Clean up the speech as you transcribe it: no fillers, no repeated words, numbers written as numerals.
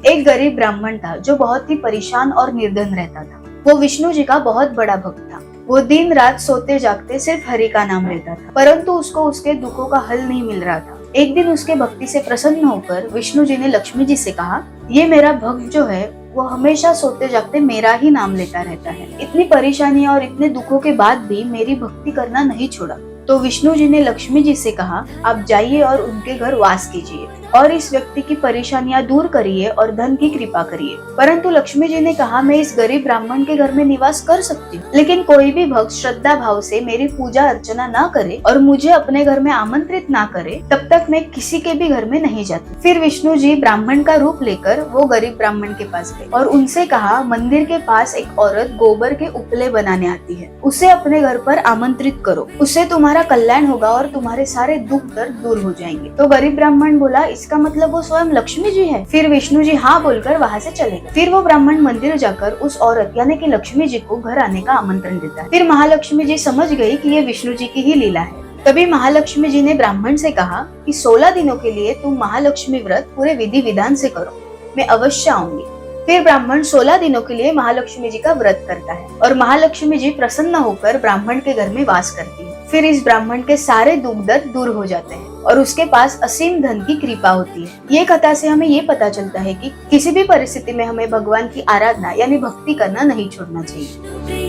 एक गरीब ब्राह्मण था जो बहुत ही परेशान और निर्धन रहता था। वो विष्णु जी का बहुत बड़ा भक्त था। वो दिन रात सोते जागते सिर्फ हरि का नाम लेता था, परंतु उसको उसके दुखों का हल नहीं मिल रहा था। एक दिन उसके भक्ति से प्रसन्न होकर विष्णु जी ने लक्ष्मी जी से कहा, ये मेरा भक्त जो है वो हमेशा सोते जागते मेरा ही नाम लेता रहता है। इतनी परेशानियां और इतने दुखों के बाद भी मेरी भक्ति करना नहीं छोड़ा। तो विष्णु जी ने लक्ष्मी जी से कहा, आप जाइए और उनके घर वास कीजिए और इस व्यक्ति की परेशानियां दूर करिए और धन की कृपा करिए। परंतु लक्ष्मी जी ने कहा, मैं इस गरीब ब्राह्मण के घर में निवास कर सकती हूँ, लेकिन कोई भी भक्त श्रद्धा भाव से मेरी पूजा अर्चना ना करे और मुझे अपने घर में आमंत्रित ना करे, तब तक मैं किसी के भी घर में नहीं जाती। फिर विष्णु जी ब्राह्मण का रूप लेकर वो गरीब ब्राह्मण के पास गए और उनसे कहा, मंदिर के पास एक औरत गोबर के उपले बनाने आती है, उसे अपने घर पर आमंत्रित करो, उससे तुम्हारा कल्याण होगा और तुम्हारे सारे दुख दर्द दूर हो जाएंगे। तो गरीब ब्राह्मण बोला, इसका मतलब वो स्वयं लक्ष्मी जी है। फिर विष्णु जी हाँ बोलकर वहाँ से चले गए। फिर वो ब्राह्मण मंदिर जाकर उस औरत यानी कि लक्ष्मी जी को घर आने का आमंत्रण देता है। फिर महालक्ष्मी जी समझ गई कि ये विष्णु जी की ही लीला है। तभी महालक्ष्मी जी ने ब्राह्मण से कहा कि 16 दिनों के लिए तुम महालक्ष्मी व्रत पूरे विधि विधान से करो, मैं अवश्य आऊंगी। फिर ब्राह्मण 16 दिनों के लिए महालक्ष्मी जी का व्रत करता है और महालक्ष्मी जी प्रसन्न होकर ब्राह्मण के घर में वास करती है। फिर इस ब्राह्मण के सारे दुख दर्द दूर हो जाते हैं और उसके पास असीम धन की कृपा होती है। ये कथा से हमें ये पता चलता है कि किसी भी परिस्थिति में हमें भगवान की आराधना यानी भक्ति करना नहीं छोड़ना चाहिए।